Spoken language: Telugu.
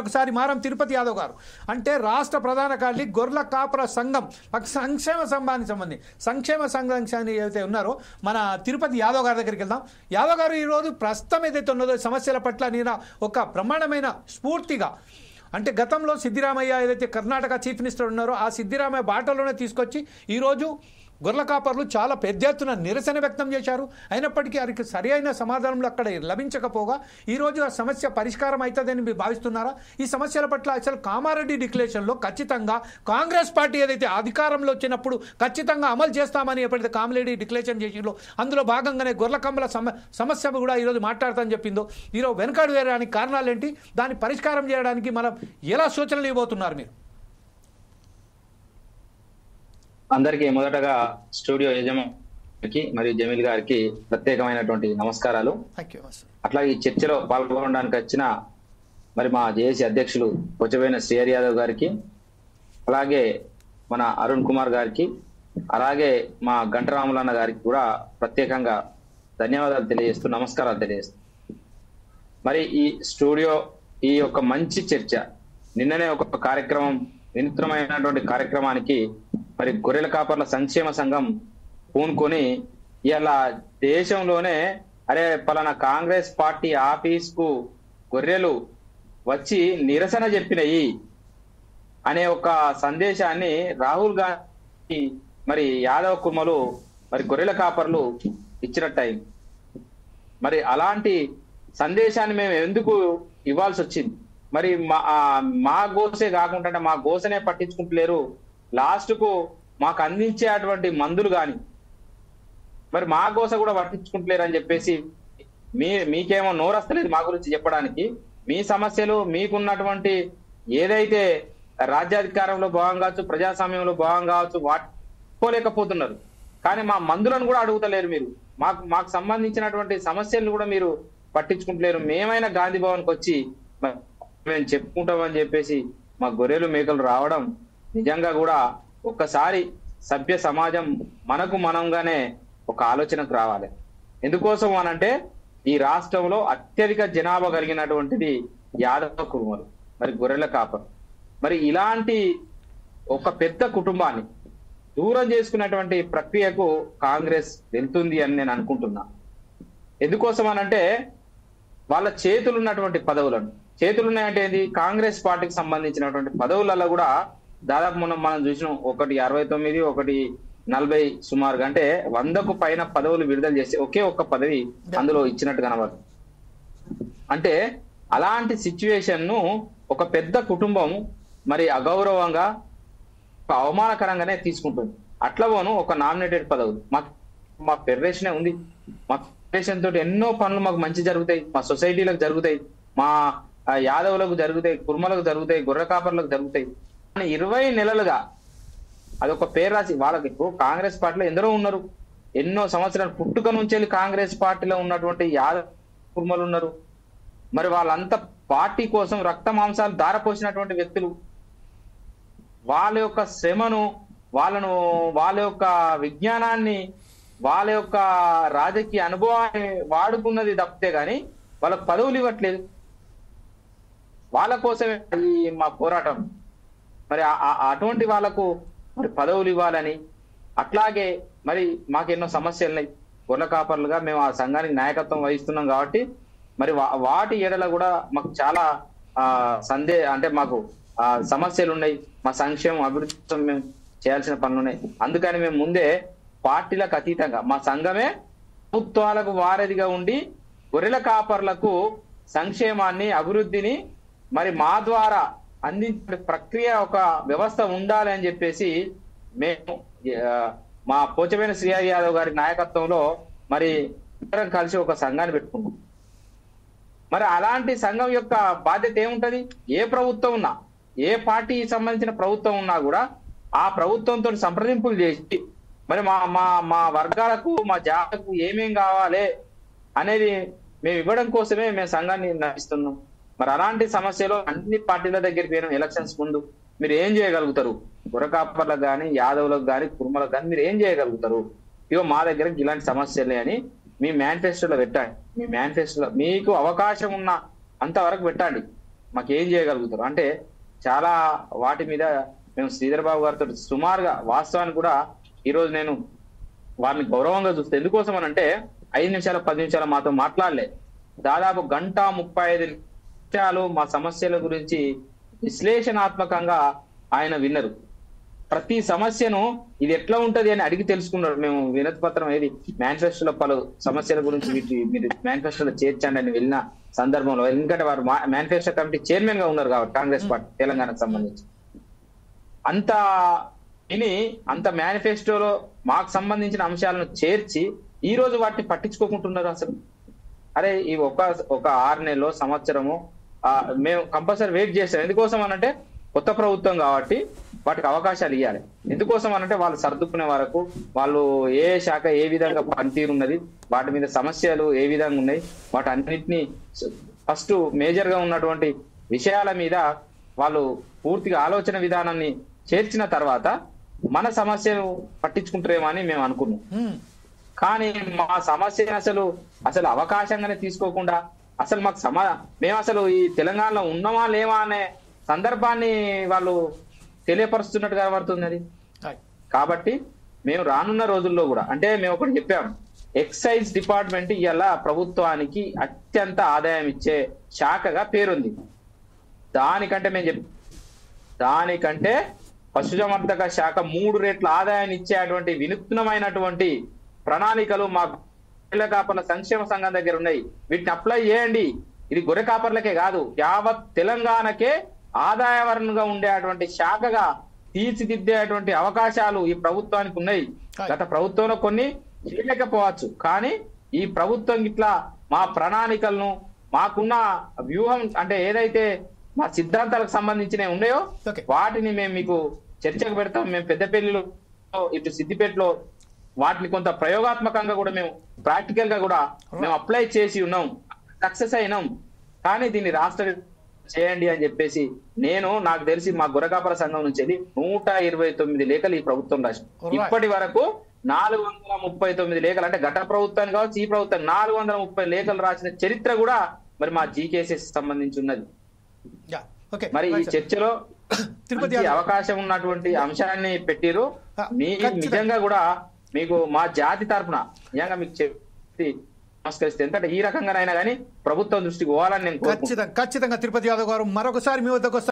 ఒకసారి మారం తిరుపతి యాదవ్ గారు అంటే రాష్ట్ర ప్రధాన కార్యదర్శి గొర్రెల కాపుర సంఘం సంక్షేమ సంఘాన్ని ఏదైతే ఉన్నారో మన తిరుపతి యాదవ్ గారి దగ్గరికి వెళ్దాం. యాదవ్ గారు ఈరోజు ప్రస్తుతం ఏదైతే ఉన్నదో సమస్యల పట్ల నేను ఒక బ్రహ్మాండమైన స్ఫూర్తిగా అంటే గతంలో సిద్దిరామయ్య ఏదైతే కర్ణాటక చీఫ్ మినిస్టర్ ఉన్నారో ఆ సిద్దిరామయ్య బాటలోనే తీసుకొచ్చి ఈరోజు గొర్రెల కాపర్లు చాలా పెద్ద ఎత్తున నిరసన వ్యక్తం చేశారు. అయినప్పటికీ వారికి సరి అయిన సమాధానంలో అక్కడ లభించకపోగా ఈరోజు ఆ సమస్య పరిష్కారం అవుతుందని మీరు భావిస్తున్నారా? ఈ సమస్యల పట్ల అసలు కామారెడ్డి డిక్లరేషన్లో ఖచ్చితంగా కాంగ్రెస్ పార్టీ ఏదైతే అధికారంలో వచ్చినప్పుడు ఖచ్చితంగా అమలు చేస్తామని ఎప్పుడైతే కామారెడ్డి డిక్లరేషన్ చేసిందో అందులో భాగంగానే గొర్రెల కమ్మల సమస్య కూడా ఈరోజు మాట్లాడతామని చెప్పిందో ఈరోజు వెనకాడు వేయడానికి కారణాలు ఏంటి? దాన్ని పరిష్కారం చేయడానికి మనం ఎలా సూచనలు ఇవ్వబోతున్నారు మీరు? అందరికీ మొదటగా స్టూడియో యజమానికి మరియు జమీల్ గారికి ప్రత్యేకమైనటువంటి నమస్కారాలు. అట్లాగే ఈ చర్చలో పాల్గొనడానికి వచ్చిన మరి మా జేఏసీ అధ్యక్షులు పొచ్చబోయిన శ్రీహరి యాదవ్ గారికి, అలాగే మన అరుణ్ కుమార్ గారికి, అలాగే మా గంటరాములన్న గారికి కూడా ప్రత్యేకంగా ధన్యవాదాలు తెలియజేస్తూ నమస్కారాలు తెలియజేస్తూ మరి ఈ స్టూడియో ఈ యొక్క మంచి చర్చ నిన్ననే ఒక కార్యక్రమం వినూత్నమైనటువంటి కార్యక్రమానికి మరి గొర్రెల కాపర్ల సంక్షేమ సంఘం పూనుకొని ఇలా దేశంలోనే అరే పలానా కాంగ్రెస్ పార్టీ ఆఫీస్ కు గొర్రెలు వచ్చి నిరసన చెప్పినయి అనే ఒక సందేశాన్ని రాహుల్ గాంధీ మరి యాదవ కుర్మలు మరి గొర్రెల కాపర్లు ఇచ్చినట్టయింది. మరి అలాంటి సందేశాన్ని మేము ఎందుకు ఇవ్వాల్సి వచ్చింది? మరి మా గోసే కాకుండా మా గోసనే పట్టించుకుంటలేరు, లాస్ట్ కు మాకు అందించేటువంటి మందులు కానీ మరి మా గోస కూడా పట్టించుకుంటలేరు అని చెప్పేసి మీకేమో నోరస్తలేదు మా గురించి చెప్పడానికి. మీ సమస్యలు మీకున్నటువంటి ఏదైతే రాజ్యాధికారంలో భాగం కావచ్చు, ప్రజాస్వామ్యంలో భాగం కావచ్చు, వాటిపోలేకపోతున్నారు. కానీ మా మందులను కూడా అడుగుతలేరు మీరు. మాకు సంబంధించినటువంటి సమస్యలను కూడా మీరు పట్టించుకుంటలేరు. మేమైనా గాంధీ భవన్కి వచ్చి మేము చెప్పుకుంటామని చెప్పేసి మా గొర్రెలు మేకలు రావడం నిజంగా కూడా ఒక్కసారి సభ్య సమాజం మనకు మనంగానే ఒక ఆలోచనకు రావాలి. ఎందుకోసం అనంటే ఈ రాష్ట్రంలో అత్యధిక జనాభా కలిగినటువంటిది యాదవ కుర్మలు మరి గొర్రెల కాపర్. మరి ఇలాంటి ఒక పెద్ద కుటుంబాన్ని దూరం చేసుకున్నటువంటి ప్రక్రియకు కాంగ్రెస్ వెళ్తుంది అని నేను అనుకుంటున్నా. ఎందుకోసం అనంటే వాళ్ళ చేతులున్నటువంటి చేతులున్నాయంటే ఏంది? కాంగ్రెస్ పార్టీకి సంబంధించినటువంటి పదవులలో కూడా దాదాపు మనం చూసినాం, ఒకటి 69, ఒకటి 40 సుమారుగా, అంటే 100కు పైన పదవులు విడుదల చేసి ఒకే ఒక్క పదవి అందులో ఇచ్చినట్టు కనబడు. అంటే అలాంటి సిచ్యువేషన్ ను ఒక పెద్ద కుటుంబం మరి అగౌరవంగా అవమానకరంగానే తీసుకుంటుంది. అట్లవోను ఒక నామినేటెడ్ పదవులు మా ఫెడరేషనే ఉంది. మా ఫెడరేషన్ తోటి ఎన్నో పనులు మాకు మంచి జరుగుతాయి, మా సొసైటీలకు జరుగుతాయి, మా యాదవులకు జరుగుతాయి, కుర్మలకు జరుగుతాయి, గొర్రె కాపర్లకు జరుగుతాయి. 20 నెలలుగా అదొక పేరు రాసి వాళ్ళకి కాంగ్రెస్ పార్టీలో ఎందరో ఉన్నారు. ఎన్నో సంవత్సరాలు పుట్టుక నుంచి వెళ్ళి కాంగ్రెస్ పార్టీలో ఉన్నటువంటి యాదవ కుర్మలు ఉన్నారు. మరి వాళ్ళంతా పార్టీ కోసం రక్త మాంసాలు ధారపోసినటువంటి వ్యక్తులు. వాళ్ళ యొక్క శ్రమను, వాళ్ళ యొక్క విజ్ఞానాన్ని, వాళ్ళ యొక్క రాజకీయ అనుభవాన్ని వాడుకున్నది తప్పితే గాని వాళ్ళకు పదవులు ఇవ్వట్లేదు. వాళ్ళ కోసమే మా పోరాటం. మరి అటువంటి వాళ్ళకు మరి పదవులు ఇవ్వాలని, అట్లాగే మరి మాకెన్నో సమస్యలు ఉన్నాయి. గొర్రెల కాపర్లుగా మేము ఆ సంఘానికి నాయకత్వం వహిస్తున్నాం కాబట్టి మరి వాటి ఏడల కూడా మాకు చాలా అంటే మాకు సమస్యలు ఉన్నాయి. మా సంక్షేమం అభివృద్ధి మేము చేయాల్సిన పనులు ఉన్నాయి. అందుకని మేము ముందే పార్టీలకు అతీతంగా మా సంఘమే ప్రభుత్వాలకు వారధిగా ఉండి గొర్రెల కాపర్లకు సంక్షేమాన్ని, అభివృద్ధిని మరి మా ద్వారా అందించే ప్రక్రియ ఒక వ్యవస్థ ఉండాలి అని చెప్పేసి మేము మా పోచబోయిన శ్రీహరి యాదవ్ గారి నాయకత్వంలో మరి ఇద్దరం కలిసి ఒక సంఘాన్ని పెట్టుకున్నాం. మరి అలాంటి సంఘం యొక్క బాధ్యత ఏముంటది? ఏ ప్రభుత్వం ఉన్నా, ఏ పార్టీ సంబంధించిన ప్రభుత్వం ఉన్నా కూడా ఆ ప్రభుత్వంతో సంప్రదింపులు చేసి మరి మా వర్గాలకు, మా జాతకు ఏమేం కావాలి అనేది మేము ఇవ్వడం కోసమే మేము సంఘాన్ని నడిపిస్తున్నాం. మరి అలాంటి సమస్యలో అన్ని పార్టీల దగ్గరికి పోయిన ఎలక్షన్స్ ముందు మీరు ఏం చేయగలుగుతారు? గొర్రె కాపర్లకు కానీ, యాదవులకు కానీ, కుర్మలకు కానీ మీరు ఏం చేయగలుగుతారు? ఇగో మా దగ్గర ఇలాంటి సమస్యలే అని మీ మేనిఫెస్టోలో పెట్టండి. మీ మేనిఫెస్టోలో మీకు అవకాశం ఉన్న అంతవరకు పెట్టండి. మాకేం చేయగలుగుతారు అంటే చాలా వాటి మీద మేము శ్రీధర్ బాబు గారితో సుమారుగా వాస్తవానికి కూడా ఈరోజు నేను వారిని గౌరవంగా చూస్తే ఎందుకోసం అని అంటే 5 నిమిషాలు 10 నిమిషాలు మాతో మాట్లాడలే, దాదాపు 1:35 నిమిషాలు మా సమస్యల గురించి విశ్లేషణాత్మకంగా ఆయన విన్నరు. ప్రతి సమస్యను ఇది ఎట్లా ఉంటది అని అడిగి తెలుసుకున్నారు. మేము వినతి పత్రం ఏది మేనిఫెస్టోలో పలు సమస్యల గురించి మీరు మేనిఫెస్టోలో చేర్చండి అని వెళ్ళిన సందర్భంలో, ఎందుకంటే వారు మేనిఫెస్టో కమిటీ చైర్మన్ గా ఉన్నారు కాబట్టి కాంగ్రెస్ పార్టీ తెలంగాణకు సంబంధించి అంత విని అంత మేనిఫెస్టోలో మాకు సంబంధించిన అంశాలను చేర్చి ఈ రోజు వాటిని పట్టించుకోకుంటున్నారు. అసలు అరే ఈ ఒక 6 నెలలో సంవత్సరము మేము కంపల్సరీ వెయిట్ చేస్తాం. ఎందుకోసం అనంటే కొత్త ప్రభుత్వం కాబట్టి వాటికి అవకాశాలు ఇవ్వాలి. ఎందుకోసం అనంటే వాళ్ళు సర్దుకునే వరకు వాళ్ళు ఏ శాఖ ఏ విధంగా పనితీరు ఉన్నది, వాటి మీద సమస్యలు ఏ విధంగా ఉన్నాయి, వాటి అన్నింటినీ ఫస్ట్ మేజర్ గా ఉన్నటువంటి విషయాల మీద వాళ్ళు పూర్తిగా ఆలోచన విధానాన్ని చేర్చిన తర్వాత మన సమస్యను పట్టించుకుంటారేమో అని మేము అనుకున్నాం. కానీ మా సమస్యను అసలు అవకాశంగానే తీసుకోకుండా అసలు మాకు మేము అసలు ఈ తెలంగాణలో ఉన్నామా లేవా అనే సందర్భాన్ని వాళ్ళు తెలియపరుస్తున్నట్టు కనబడుతుంది అది. కాబట్టి మేము రానున్న రోజుల్లో కూడా అంటే మేము ఒకటి చెప్పాం, ఎక్సైజ్ డిపార్ట్మెంట్ ఇవాళ ప్రభుత్వానికి అత్యంత ఆదాయం ఇచ్చే శాఖగా పేరుంది. దానికంటే పశుసంవర్ధక శాఖ 3 రెట్ల ఆదాయాన్ని ఇచ్చేటువంటి వినూత్నమైనటువంటి ప్రణాళికలు మా గొర్రెల కాపర్ల సంక్షేమ సంఘం దగ్గర ఉన్నాయి. వీటిని అప్లై చేయండి. ఇది గొర్రె కాపర్లకే కాదు, యావత్ తెలంగాణకే ఆదాయవరణగా ఉండేటువంటి శాఖగా తీర్చిదిద్దేటువంటి అవకాశాలు ఈ ప్రభుత్వానికి ఉన్నాయి. గత ప్రభుత్వంలో కొన్ని చేయలేకపోవచ్చు, కానీ ఈ ప్రభుత్వం ఇట్లా మా ప్రణాళికలను మాకున్న వ్యూహం అంటే ఏదైతే మా సిద్ధాంతాలకు సంబంధించినవి ఉన్నాయో వాటిని మేము మీకు చర్చకు పెడతాం. మేము పెద్దపల్లిలో ఇటు సిద్దిపేటలో వాటిని కొంత ప్రయోగాత్మకంగా కూడా మేము ప్రాక్టికల్ గా కూడా మేము అప్లై చేసి ఉన్నాం, సక్సెస్ అయినాం. కానీ దీన్ని రాష్ట్ర చేయండి అని చెప్పేసి నాకు తెలిసి మా గొర్రెకాపర సంఘం నుంచి 129 లేఖలు ఈ ప్రభుత్వం రాసింది. ఇప్పటి వరకు 439 లేఖలు అంటే గత ప్రభుత్వాన్ని కావచ్చు ఈ ప్రభుత్వం 430 లేఖలు రాసిన చరిత్ర కూడా మరి మా జీకేసెస్ సంబంధించి ఉన్నది. మరి ఈ చర్చలో అవకాశం ఉన్నటువంటి అంశాన్ని పెట్టిరు. నిజంగా కూడా మీకు మా జాతి తరఫున నిజంగా మీకు చెప్పి నమస్కరిస్తే, ఎందుకంటే ఈ రకంగానైనా కానీ ప్రభుత్వం దృష్టికి పోవాలని నేను ఖచ్చితంగా తిరుపతి యాదవ్ గారు మరొకసారి మీ వద్దకు